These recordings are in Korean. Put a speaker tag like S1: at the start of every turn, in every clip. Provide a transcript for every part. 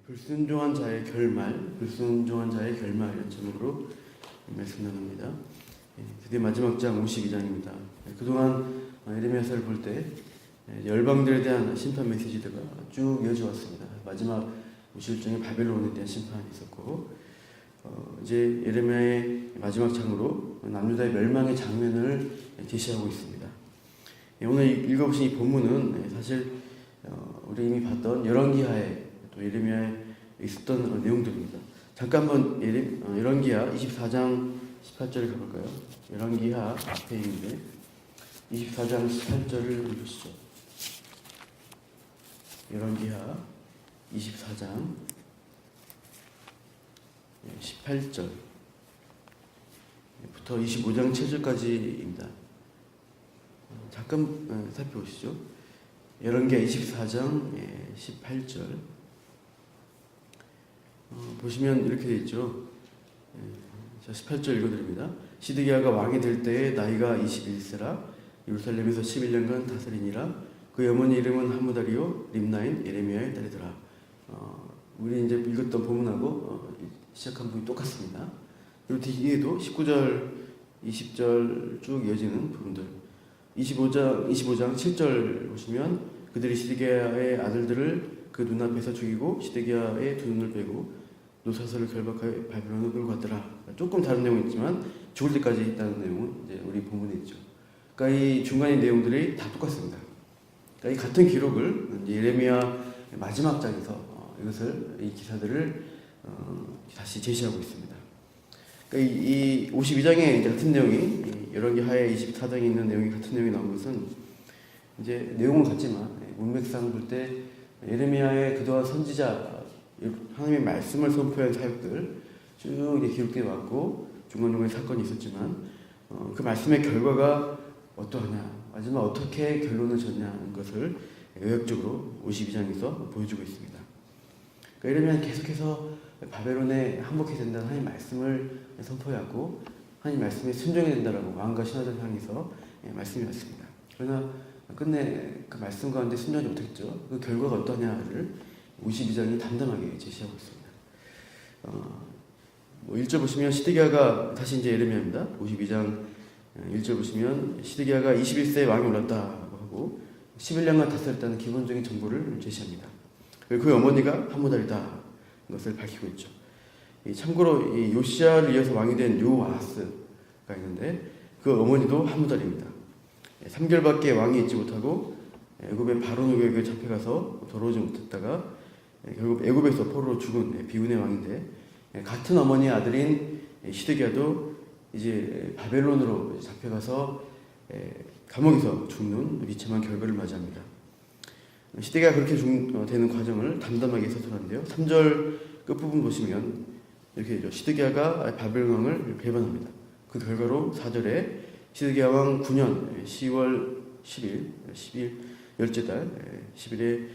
S1: 불순종한 자의 결말, 불순종한 자의 결말이라는 제목으로 말씀 나눕니다. 드디어 마지막 장 52장입니다. 그동안 예레미야서를 볼 때 열방들에 대한 심판 메시지가 쭉 이어져 왔습니다. 마지막 51장에 바벨론에 대한 심판이 있었고, 이제 예레미야의 마지막 장으로 남유다의 멸망의 장면을 제시하고 있습니다. 오늘 읽어보신 이 본문은 사실 우리 이미 봤던 열왕기하에 또 예레미야에 있었던 내용들입니다. 잠깐 한번 열왕기하 24장 18절을 가볼까요? 열왕기하 앞에 있는데 24장 18절을 읽으시죠. 열왕기하 24장 18절부터 25장 7절까지입니다. 잠깐 살펴보시죠. 열왕기하 24장 18절 보시면 이렇게 되어 있죠. 자, 18절 읽어드립니다. 시드기야가 왕이 될 때에 나이가 21세라 예루살렘에서 11년간 다스리니라. 그의 어머니 이름은 하무다리요 림나인 예레미야의 딸이더라. 우리 이제 읽었던 본문하고 시작한 부분이 똑같습니다. 그리고 뒤에도 19절, 20절 쭉 이어지는 부분들. 25장 7절 보시면 그들이 시드기야의 아들들을 그 눈앞에서 죽이고 시드기야의 두 눈을 빼고 노사서를 결박하여 바벨론으로 끌고 갔더라. 조금 다른 내용이 있지만 죽을 때까지 있다는 내용은 이제 우리 본문에 있죠. 그러니까 이 중간의 내용들이 다 똑같습니다. 그러니까 이 같은 기록을 예레미야 마지막 장에서 이것을 이 기사들을 다시 제시하고 있습니다. 그러니까 이 52장에 이제 같은 내용이 열왕기하에 24장에 있는 내용이 같은 내용이 나온 것은 이제 내용은 같지만 문맥상 볼 때 예레미야의 그동안 선지자 하나님의 말씀을 선포한 사역들 쭉 이제 기록되어 왔고 중간중간에 사건이 있었지만 그 말씀의 결과가 어떠하냐, 마지막 어떻게 결론을 졌냐는 것을 요약적으로 52장에서 보여주고 있습니다. 그러니까 예레미야는 계속해서 바벨론에 항복해야 된다는 하나님의 말씀을 선포해왔고 하나님 말씀에 순종해야 된다라고 왕과 신하들을 향해서 말씀이 왔습니다. 그러나 끝내 그 말씀 가운데 순종하지 못했죠. 그 결과가 어떠냐를 52장이 담담하게 제시하고 있습니다. 1절 보시면 시드기야가 다시 이제 예레미야입니다. 52장 1절 보시면 시드기야가 21세에 왕이 올랐다고 하고 11년간 다스렸다는 기본적인 정보를 제시합니다. 그리고 그 어머니가 하무달이다 것을 밝히고 있죠. 참고로 이 요시야를 이어서 왕이 된 요아스가 있는데 그 어머니도 하무달입니다. 3개월밖에 왕이 있지 못하고 애굽의 바로누에게 잡혀가서 돌아오지 못했다가 결국 애굽에서 포로로 죽은 비운의 왕인데 같은 어머니의 아들인 시드기야도 이제 바벨론으로 잡혀가서 감옥에서 죽는 비참한 결과를 맞이합니다. 시드기야가 그렇게 되는 과정을 담담하게 서술하는데요. 3절 끝부분 보시면 이렇게 되죠. 시드기야가 바벨론 왕을 배반합니다. 그 결과로 4절에 시드기야 왕 9년 10월 10일 열째 달 10일에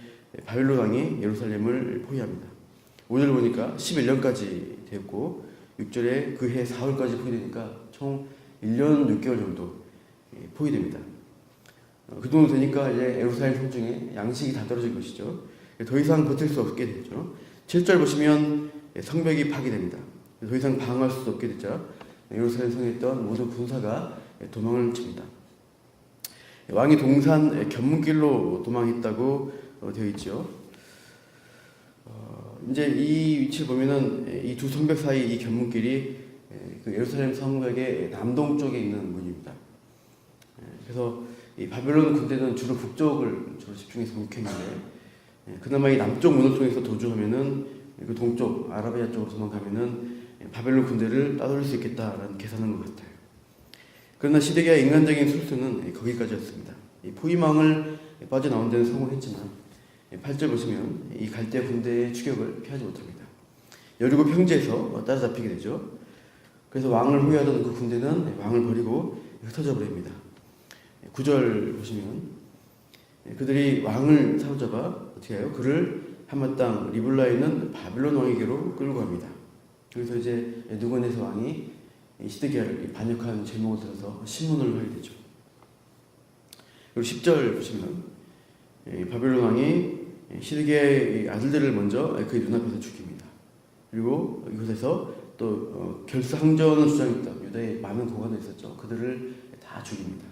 S1: 바벨론 왕이 예루살렘을 포위합니다. 5절 보니까 11년까지 되었고 6절에 그 해 4월까지 포위되니까 총 1년 6개월 정도 포위됩니다. 그 정도 되니까 이제 예루살렘 성중에 양식이 다 떨어진 것이죠. 더 이상 버틸 수 없게 되죠. 7절 보시면 성벽이 파괴됩니다. 더 이상 방어할 수 없게 되자 예루살렘 성에 있던 모든 군사가 도망을 칩니다. 왕이 동산 견문길로 도망했다고 되어 있죠. 이제 이 위치를 보면은 이 두 성벽 사이 이 견문길이 그 예루살렘 성벽의 남동쪽에 있는 문입니다. 그래서 이 바벨론 군대는 주로 북쪽을 주로 집중해서 공격했는데 그나마 이 남쪽 문을 통해서 도주하면은 그 동쪽 아라비아 쪽으로 도망가면은 바벨론 군대를 따돌릴 수 있겠다라는 계산한 것 같아요. 그러나 시드기야의 인간적인 술수는 거기까지였습니다. 이 포위망을 빠져나온 데는 성공했지만 8절 보시면 이 갈대 군대의 추격을 피하지 못합니다. 여리고 평지에서 따라잡히게 되죠. 그래서 왕을 호위하던 그 군대는 왕을 버리고 흩어져 버립니다. 9절 보시면 그들이 왕을 사로잡아 어떻게 해요? 그를 하맛 땅 리블라에 있는 바벨론 왕에게로 끌고 갑니다. 그래서 이제 느고네스 왕이 시드기야를 반역한 제목을 들어서 신문을 하게 되죠. 그리고 10절 보시면 바벨론 왕이 시드기야의 아들들을 먼저 그의 눈앞에서 죽입니다. 그리고 이곳에서 또 결사항전을 주장했던 유다의 많은 고관도 있었죠. 그들을 다 죽입니다.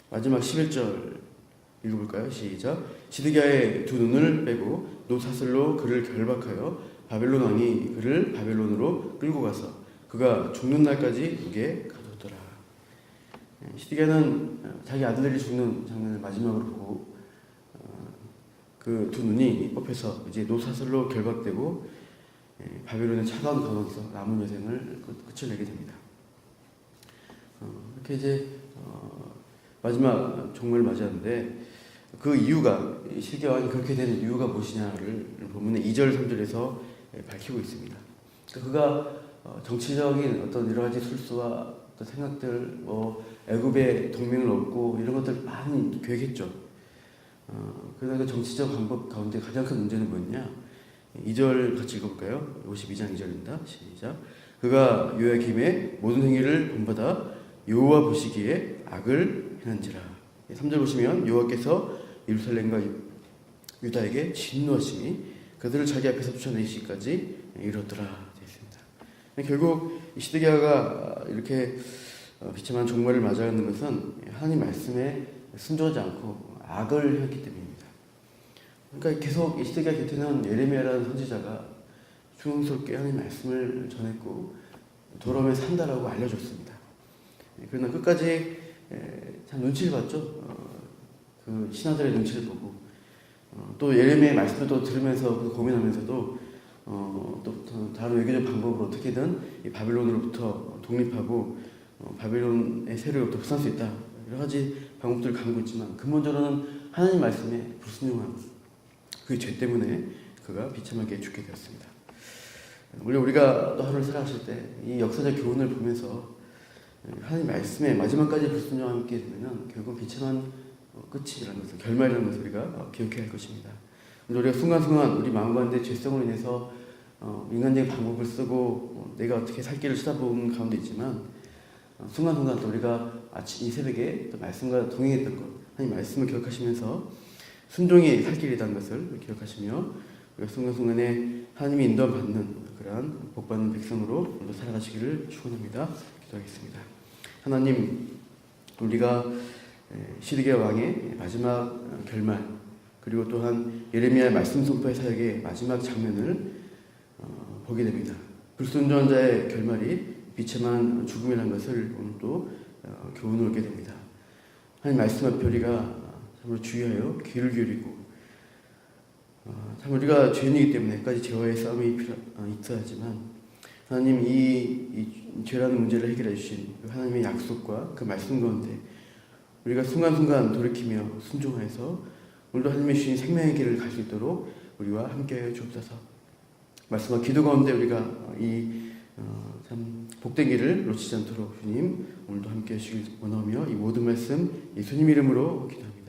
S1: 마지막 11절 읽어볼까요? 시작. 시드기야의 두 눈을 빼고 노사슬로 그를 결박하여 바벨론 왕이 그를 바벨론으로 끌고 가서 그가 죽는 날까지 북에 가두었더라. 시드기야는 자기 아들들이 죽는 장면을 마지막으로 보고 그 두 눈이 뽑혀서 이제 노사슬로 결박되고 바벨론의 차가운 감옥에서 남은 여생을 끝을 내게 됩니다. 이렇게 이제 마지막 종말을 맞이하는데 그 이유가 시드기야 왕이 그렇게 된 이유가 무엇이냐를 보면 2절 3절에서 밝히고 있습니다. 그가 정치적인 어떤 여러 가지 술수와 어떤 생각들, 애굽의 동맹을 얻고 이런 것들 많이 계획했죠. 그러나 그 정치적 방법 가운데 가장 큰 문제는 뭐였냐? 2절 같이 읽어볼까요? 52장 2절입니다. 시작. 그가 요야김의 모든 행위를 본받아 여호와 보시기에 악을 행한지라. 3절 보시면 여호와께서 예루살렘과 유다에게 진노하심이 그들을 자기 앞에서 쫓아내시기까지 이르렀더라 되어 있습니다. 결국 시드기야가 이렇게 비참한 종말을 맞이하는 것은 하나님 말씀에 순종하지 않고 악을 했기 때문입니다. 그러니까 계속 이 시드기야 곁에는 예레미야라는 선지자가 중흥스럽게 하나님 말씀을 전했고 돌아오면 산다라고 알려줬습니다. 그러나 끝까지 참 눈치를 봤죠. 그 신하들의 눈치를 보고 또 예레미야의 말씀을 또 들으면서 고민하면서도 또 다른 외교적 방법으로 어떻게든 이 바벨론으로부터 독립하고 바벨론의 세력으로부터 벗어날 수 있다. 여러 가지 방법들을 가지고 있지만 근본적으로는 하나님 말씀에 불순종한 그 죄 때문에 그가 비참하게 죽게 되었습니다. 물론 우리가 또 하루를 살아가실 때 이 역사적 교훈을 보면서 하나님 말씀에 마지막까지 불순종하게 되면 결국 비참한 끝이라는 것을, 결말이라는 것을 우리가 기억해야 할 것입니다. 우리가 순간순간 우리 마음 가운데 죄성으로 인해서 인간적인 방법을 쓰고 내가 어떻게 살 길을 쳐다보는 가운데 있지만 순간순간 또 우리가 아침 이 새벽에 또 말씀과 동행했던 것, 하나님 말씀을 기억하시면서 순종이 살 길이라는 것을 기억하시며 우리가 순간순간에 하나님이 인도받는 그러한 복받는 백성으로 오늘도 살아가시기를 축원합니다. 기도하겠습니다. 하나님, 우리가 시드기야 왕의 마지막 결말 그리고 또한 예레미야의 말씀 선포의 사역의 마지막 장면을 보게 됩니다. 불순종한 자의 결말이 비참한 죽음이라는 것을 오늘도 교훈을 얻게 됩니다. 하나님 말씀 앞에 우리가 참으로 주의하여 귀를 기울이고 참 우리가 죄인이기 때문에 까지 죄와의 싸움이 있어야 하지만 하나님 이 죄라는 문제를 해결해 주신 하나님의 약속과 그 말씀 가운데 우리가 순간순간 돌이키며 순종하여서 오늘도 하나님의 주신 생명의 길을 갈 수 있도록 우리와 함께하여 주옵소서. 말씀과 기도 가운데 우리가 참 복된 길을 놓치지 않도록 주님 오늘도 함께해 주시길 원하며 이 모든 말씀 예수님 이름으로 기도합니다.